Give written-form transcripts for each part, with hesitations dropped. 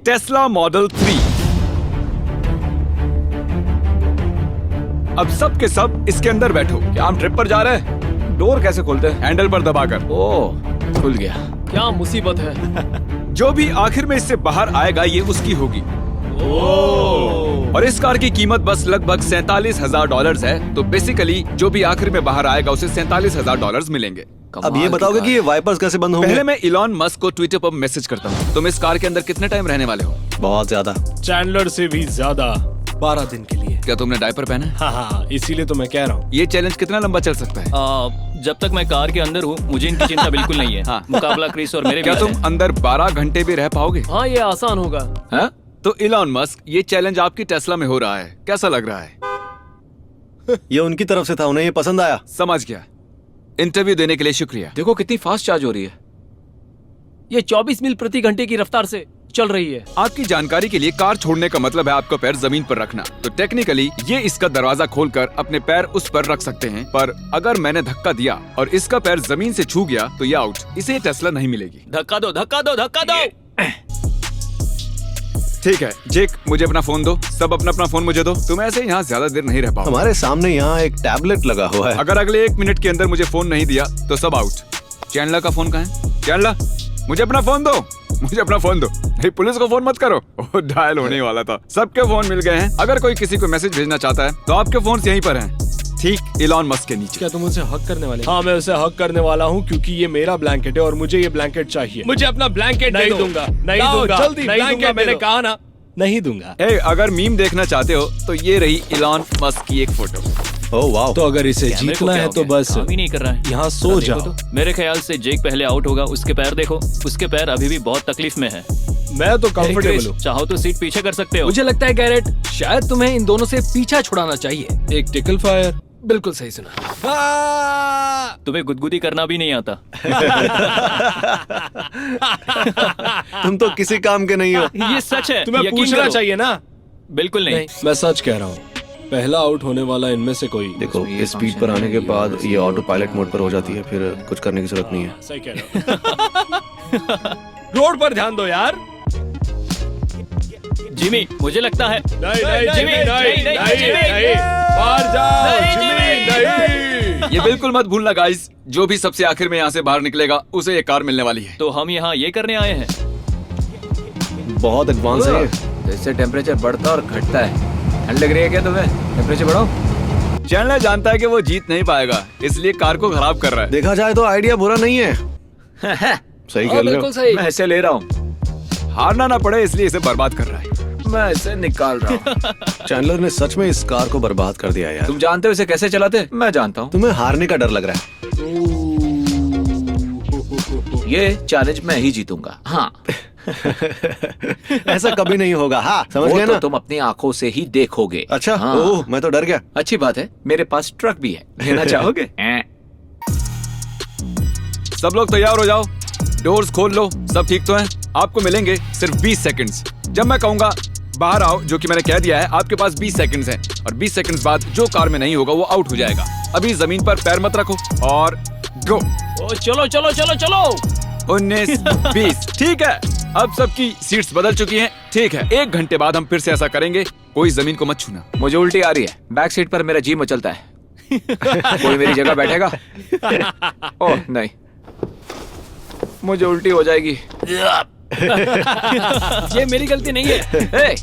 Tesla model 3। अब सब के सब इसके अंदर बैठो। क्या हम ट्रिप पर जा रहे हैं? डोर कैसे खोलते हैं? हैंडल पर दबाकर। ओह, खुल गया। क्या मुसीबत है। जो भी आखिर में इससे बाहर आएगा ये उसकी होगी। और इस कार की कीमत बस लगभग $47,000 है। तो बेसिकली जो भी आखिर में बाहर आएगा उसे $47,000 मिलेंगे। अब ये बताओगे कि ये वाइपर्स कैसे बंद होंगे? पहले मैं इलॉन मस्क को ट्विटर पर मैसेज करता हूँ। तुम इस कार के अंदर कितने टाइम रहने वाले हो? बहुत ज्यादा। चैंडलर से भी ज्यादा, 12 दिन के लिए। क्या तुमने डायपर पहना है? हाँ, इसीलिए तो मैं कह रहा हूँ। ये चैलेंज कितना लंबा चल सकता है? जब तक मैं कार के अंदर हूँ मुझे इनकी चिंता बिल्कुल नहीं है। हाँ। मुकाबला क्रिस और मेरे क्या बीच तुम है। अंदर 12 घंटे भी रह पाओगे? हाँ, ये आसान होगा। हाँ? तो इलॉन मस्क, ये चैलेंज आपकी टेस्ला में हो रहा है, कैसा लग रहा है? ये उनकी तरफ से था, उन्हें ये पसंद आया। समझ गया। इंटरव्यू देने के लिए शुक्रिया। देखो कितनी फास्ट चार्ज हो रही है। ये 24 मील प्रति घंटे की रफ्तार से चल रही है। आपकी जानकारी के लिए, कार छोड़ने का मतलब है आपका पैर जमीन पर रखना। तो टेक्निकली ये इसका दरवाजा खोलकर अपने पैर उस पर रख सकते हैं, पर अगर मैंने धक्का दिया और इसका पैर जमीन से छू गया तो ये आउट। इसे टेस्ला नहीं मिलेगी। धक्का दो, धक्का दो, धक्का दो। ठीक है जेक, मुझे अपना फोन दो। सब अपना अपना फोन मुझे दो। तुम ऐसे यहाँ ज्यादा देर नहीं रह पाओ। हमारे सामने यहाँ एक टैबलेट लगा हुआ है। अगर अगले 1 मिनट के अंदर मुझे फोन नहीं दिया तो सब आउट। चैंडलर का फोन कहाँ है? चैंडलर, मुझे अपना फोन दो। मुझे अपना फोन दो। नहीं, पुलिस को फोन मत करो। वो डायल होने वाला था। सबके फोन मिल गए हैं। अगर कोई किसी को मैसेज भेजना चाहता है तो आपके फोन यहीं पर हैं, ठीक इलॉन मस्क के नीचे। क्या तुम उसे हक करने वाले? हाँ, मैं उसे हक करने वाला हूँ क्योंकि ये मेरा ब्लैंकेट है और मुझे ये ब्लैंकेट चाहिए। मुझे अपना ब्लैंकेट नहीं दूंगा, नहीं दूंगा, जल्दी नहीं दूंगा। मैंने कहा ना, नहीं दूंगा। अगर मीम देखना चाहते हो तो ये रही इलॉन मस्क की एक फोटो। Oh wow. तो अगर इसे कैमरे को जीतना क्या है हो तो गया? बस काम ही नहीं कर रहा है। यहाँ सो देखो जाओ। तो। मेरे ख्याल से जेक पहले आउट होगा। उसके पैर देखो, उसके पैर अभी भी बहुत तकलीफ में है। मैं तो कंफर्टेबल क्रिस, हूँ। चाहो तो सीट पीछे कर सकते हो। मुझे लगता है गैरेट, शायद तुम्हें इन दोनों से पीछा छुड़ाना चाहिए। एक टिकल फायर। बिल्कुल सही सुना। तुम्हें गुदगुदी करना भी नहीं आता। तुम तो किसी काम के नहीं हो। ये सच है। तुम्हें यकीन पूछना करो। चाहिए ना। बिल्कुल नहीं। मैं सच कह रहा हूँ। पहला आउट होने वाला इनमें से कोई। देखो, इस स्पीड पर आने के बाद ये ऑटो पायलट मोड पर हो जाती है, फिर कुछ करने की जरूरत नहीं है। सही कह रहे हो। रोड पर ध्यान दो यार। जिमी, मुझे लगता है नहीं नहीं जिमी, नहीं नहीं, नहीं नहीं, नहीं, बाहर जाओ नहीं, जिमी, नहीं। ये बिल्कुल मत भूलना गाइस, जो भी सबसे आखिर में यहाँ से बाहर निकलेगा उसे ये कार मिलने वाली है। तो हम यहाँ ये करने आए हैं। बहुत एडवांस है ये। जैसे टेम्परेचर बढ़ता और घटता है। ठंड लग रही है क्या तुम्हें? टेम्परेचर बढ़ाओ। चैंडलर जानता है कि वो जीत नहीं पाएगा, इसलिए कार को खराब कर रहा है। देखा जाए तो आइडिया बुरा नहीं है। सही कर रहे हो। बिल्कुल सही। मैं इसे ले रहा हूँ। हारना ना पड़े इसलिए इसे बर्बाद कर रहा है। मैं इसे निकाल रहा हूँ। चैंडलर ने सच में इस कार को बर्बाद कर दिया यार। तुम जानते हो इसे कैसे चलाते? मैं जानता हूँ। तुम्हें हारने का डर लग रहा है। ये चैलेंज मैं ही जीतूंगा। हाँ। ऐसा कभी नहीं होगा। हाँ, समझ गए ना? तुम अपनी आंखों से ही देखोगे। अच्छा। हाँ। ओह, मैं तो डर गया। अच्छी बात है, मेरे पास ट्रक भी है। लेना चाहोगे? सब लोग तैयार हो जाओ। डोर्स खोल लो। सब ठीक तो है? आपको मिलेंगे सिर्फ 20 सेकंड्स। जब मैं कहूंगा बाहर आओ, जो कि मैंने कह दिया है, आपके पास 20 सेकंड्स हैं। और 20 सेकंड्स बाद जो कार में नहीं होगा वो आउट हो जाएगा। अभी जमीन पर पैर मत रखो और गो। ओ, चलो चलो चलो चलो। 19, 20। ठीक है, अब सबकी सीट्स बदल चुकी हैं। ठीक है, 1 घंटे बाद हम फिर से ऐसा करेंगे। कोई जमीन को मत छूना। मुझे उल्टी आ रही है। बैक सीट पर मेरा जी मचलता है। कोई मेरी जगह बैठेगा? ओह नहीं, मुझे उल्टी हो जाएगी। ये मेरी गलती नहीं है।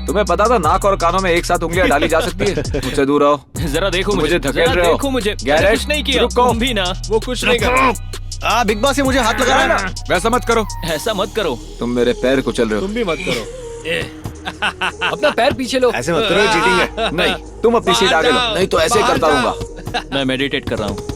तुम्हें पता था नाक और कानों में एक साथ उंगलियां डाली जा सकती है? मुझसे दूर रहो। जरा देखो मुझे धकेल जरा रहे हो। देखो मुझे। गैरेज, मैंने कुछ नहीं किया। रुको। तुम भी ना। वो कुछ नहीं कर रहा। बिग बॉस, ये मुझे हाथ लगा रहा है ना। वैसा मत करो। ऐसा मत करो। तुम मेरे पैर कुचल रहे हो। तुम भी मत करो। अपना पैर पीछे लो। ऐसे मत करो, चीटिंग है। नहीं, तुम अपनी सीट आगे लो, नहीं तो ऐसे ही करता रहूंगा। मैं मेडिटेट कर रहा हूँ।